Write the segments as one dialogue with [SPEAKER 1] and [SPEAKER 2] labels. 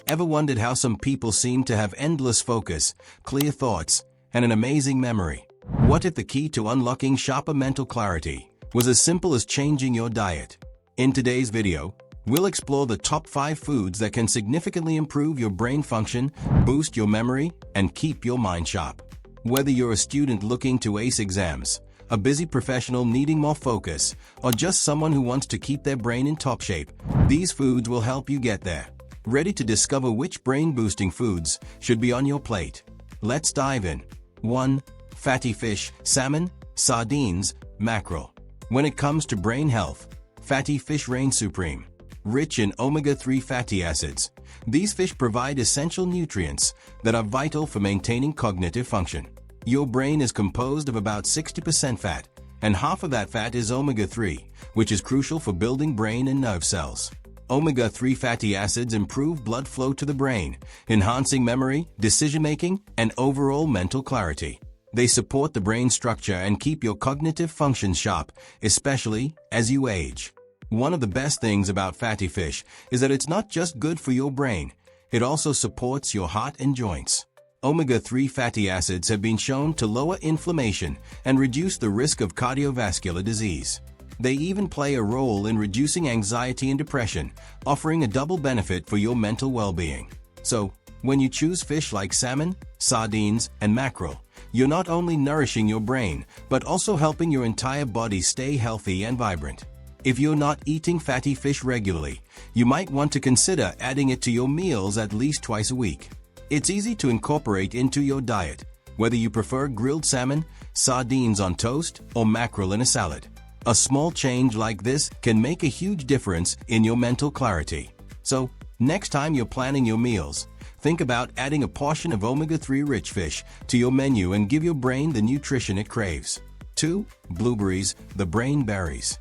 [SPEAKER 1] Ever wondered how some people seem to have endless focus, clear thoughts, and an amazing memory? What if the key to unlocking sharper mental clarity was as simple as changing your diet? In today's video, we'll explore the top 5 foods that can significantly improve your brain function, boost your memory, and keep your mind sharp. Whether you're a student looking to ace exams, a busy professional needing more focus, or just someone who wants to keep their brain in top shape, these foods will help you get there. Ready to discover which brain-boosting foods should be on your plate? Let's dive in. 1. Fatty fish, salmon, sardines, mackerel. When it comes to brain health, fatty fish reign supreme. Rich in omega-3 fatty acids, these fish provide essential nutrients that are vital for maintaining cognitive function. Your brain is composed of about 60% fat, and half of that fat is omega-3, which is crucial for building brain and nerve cells. Omega-3 fatty acids improve blood flow to the brain, enhancing memory, decision-making, and overall mental clarity. They support the brain structure and keep your cognitive functions sharp, especially as you age. One of the best things about fatty fish is that it's not just good for your brain, it also supports your heart and joints. Omega-3 fatty acids have been shown to lower inflammation and reduce the risk of cardiovascular disease. They even play a role in reducing anxiety and depression, offering a double benefit for your mental well-being. So, when you choose fish like salmon, sardines, and mackerel, you're not only nourishing your brain, but also helping your entire body stay healthy and vibrant. If you're not eating fatty fish regularly, you might want to consider adding it to your meals at least twice a week. It's easy to incorporate into your diet, whether you prefer grilled salmon, sardines on toast, or mackerel in a salad. A small change like this can make a huge difference in your mental clarity. So, next time you're planning your meals, think about adding a portion of omega-3 rich fish to your menu and give your brain the nutrition it craves. 2. Blueberries, the brain berries.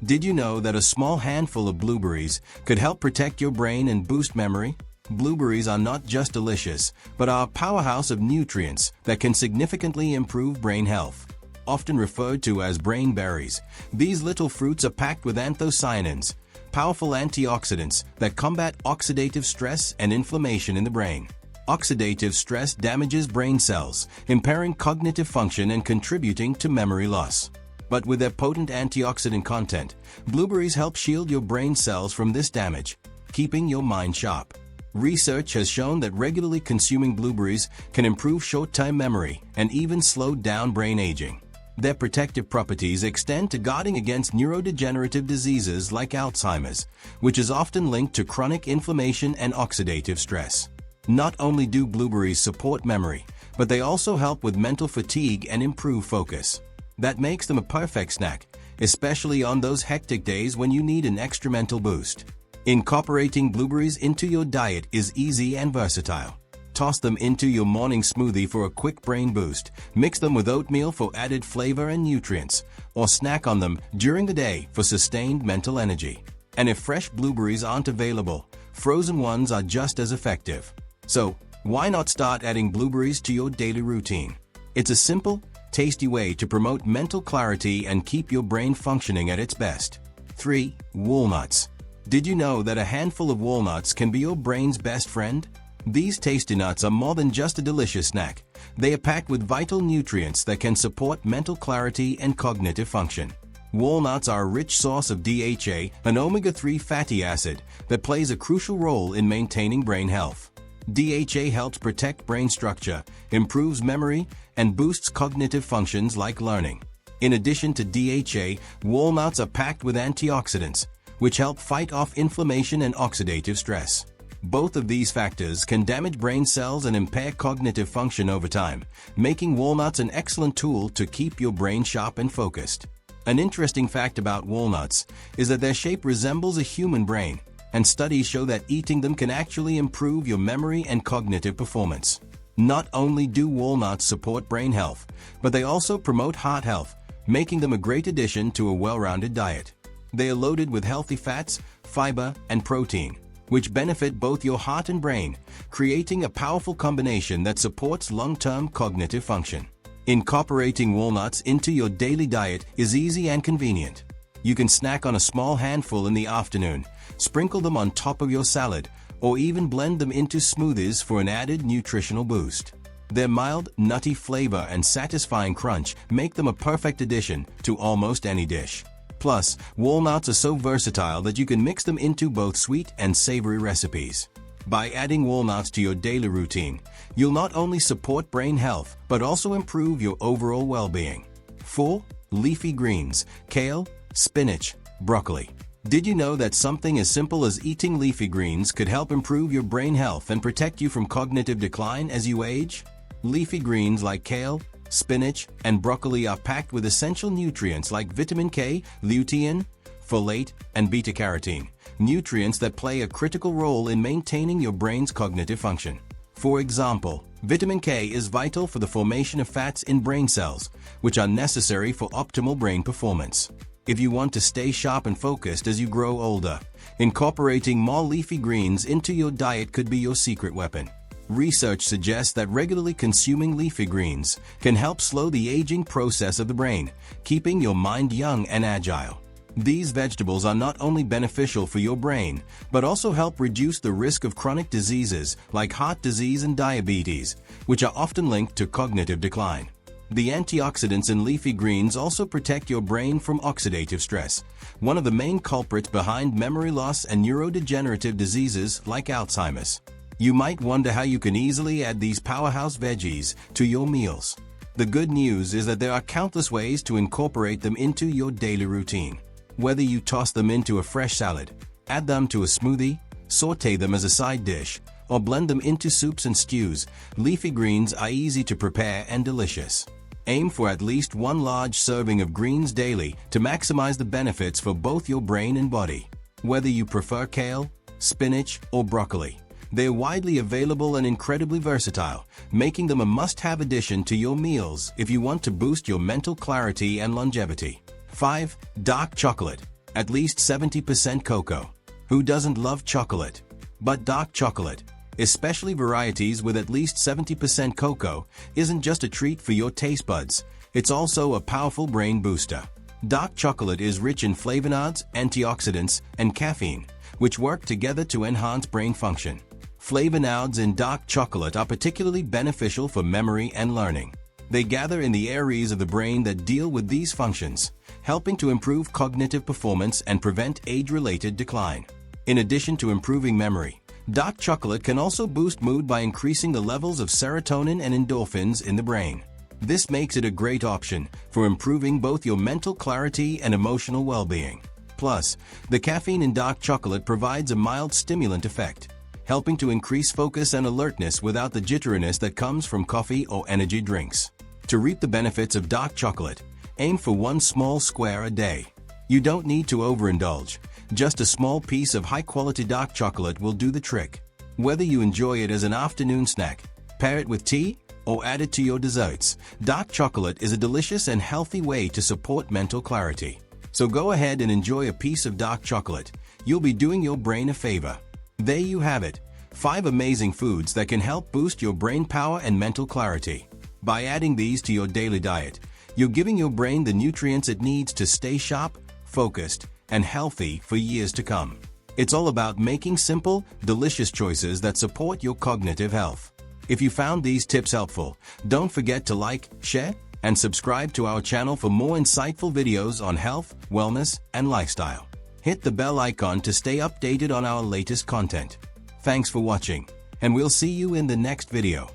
[SPEAKER 1] Did you know that a small handful of blueberries could help protect your brain and boost memory? Blueberries are not just delicious, but are a powerhouse of nutrients that can significantly improve brain health. Often referred to as brain berries, these little fruits are packed with anthocyanins, powerful antioxidants that combat oxidative stress and inflammation in the brain. Oxidative stress damages brain cells, impairing cognitive function and contributing to memory loss. But with their potent antioxidant content, blueberries help shield your brain cells from this damage, keeping your mind sharp. Research has shown that regularly consuming blueberries can improve short-term memory and even slow down brain aging. Their protective properties extend to guarding against neurodegenerative diseases like Alzheimer's, which is often linked to chronic inflammation and oxidative stress. Not only do blueberries support memory, but they also help with mental fatigue and improve focus. That makes them a perfect snack, especially on those hectic days when you need an extra mental boost. Incorporating blueberries into your diet is easy and versatile. Toss them into your morning smoothie for a quick brain boost, mix them with oatmeal for added flavor and nutrients, or snack on them during the day for sustained mental energy. And if fresh blueberries aren't available, frozen ones are just as effective. So, why not start adding blueberries to your daily routine? It's a simple, tasty way to promote mental clarity and keep your brain functioning at its best. 3. Walnuts. Did you know that a handful of walnuts can be your brain's best friend? These tasty nuts are more than just a delicious snack. They are packed with vital nutrients that can support mental clarity and cognitive function. Walnuts are a rich source of DHA, an omega-3 fatty acid that plays a crucial role in maintaining brain health. DHA helps protect brain structure, improves memory, and boosts cognitive functions like learning. In addition to DHA, walnuts are packed with antioxidants, which help fight off inflammation and oxidative stress. Both of these factors can damage brain cells and impair cognitive function over time, making walnuts an excellent tool to keep your brain sharp and focused. An interesting fact about walnuts is that their shape resembles a human brain, and studies show that eating them can actually improve your memory and cognitive performance. Not only do walnuts support brain health, but they also promote heart health, making them a great addition to a well-rounded diet. They are loaded with healthy fats, fiber, and protein, which benefit both your heart and brain, creating a powerful combination that supports long-term cognitive function. Incorporating walnuts into your daily diet is easy and convenient. You can snack on a small handful in the afternoon, sprinkle them on top of your salad, or even blend them into smoothies for an added nutritional boost. Their mild, nutty flavor and satisfying crunch make them a perfect addition to almost any dish. Plus, walnuts are so versatile that you can mix them into both sweet and savory recipes. By adding walnuts to your daily routine, you'll not only support brain health, but also improve your overall well-being. 4. Leafy greens, kale, spinach, broccoli. Did you know that something as simple as eating leafy greens could help improve your brain health and protect you from cognitive decline as you age? Leafy greens like kale, spinach, and broccoli are packed with essential nutrients like vitamin K, lutein, folate, and beta-carotene, nutrients that play a critical role in maintaining your brain's cognitive function. For example, vitamin K is vital for the formation of fats in brain cells, which are necessary for optimal brain performance. If you want to stay sharp and focused as you grow older, incorporating more leafy greens into your diet could be your secret weapon. Research suggests that regularly consuming leafy greens can help slow the aging process of the brain, keeping your mind young and agile. These vegetables are not only beneficial for your brain, but also help reduce the risk of chronic diseases like heart disease and diabetes, which are often linked to cognitive decline. The antioxidants in leafy greens also protect your brain from oxidative stress, one of the main culprits behind memory loss and neurodegenerative diseases like Alzheimer's. You might wonder how you can easily add these powerhouse veggies to your meals. The good news is that there are countless ways to incorporate them into your daily routine. Whether you toss them into a fresh salad, add them to a smoothie, saute them as a side dish, or blend them into soups and stews, leafy greens are easy to prepare and delicious. Aim for at least one large serving of greens daily to maximize the benefits for both your brain and body. Whether you prefer kale, spinach, or broccoli, they're widely available and incredibly versatile, making them a must-have addition to your meals if you want to boost your mental clarity and longevity. 5. Dark chocolate, at least 70% cocoa. Who doesn't love chocolate? But dark chocolate, especially varieties with at least 70% cocoa, isn't just a treat for your taste buds, it's also a powerful brain booster. Dark chocolate is rich in flavonoids, antioxidants, and caffeine, which work together to enhance brain function. Flavonoids in dark chocolate are particularly beneficial for memory and learning. They gather in the areas of the brain that deal with these functions, helping to improve cognitive performance and prevent age-related decline. In addition to improving memory, dark chocolate can also boost mood by increasing the levels of serotonin and endorphins in the brain. This makes it a great option for improving both your mental clarity and emotional well-being. Plus, the caffeine in dark chocolate provides a mild stimulant effect, helping to increase focus and alertness without the jitteriness that comes from coffee or energy drinks. To reap the benefits of dark chocolate, aim for one small square a day. You don't need to overindulge. Just a small piece of high-quality dark chocolate will do the trick. Whether you enjoy it as an afternoon snack, pair it with tea, or add it to your desserts, dark chocolate is a delicious and healthy way to support mental clarity. So go ahead and enjoy a piece of dark chocolate. You'll be doing your brain a favor. There you have it, 5 amazing foods that can help boost your brain power and mental clarity. By adding these to your daily diet, you're giving your brain the nutrients it needs to stay sharp, focused, and healthy for years to come. It's all about making simple, delicious choices that support your cognitive health. If you found these tips helpful, don't forget to like, share, and subscribe to our channel for more insightful videos on health, wellness, and lifestyle. Hit the bell icon to stay updated on our latest content. Thanks for watching, and we'll see you in the next video.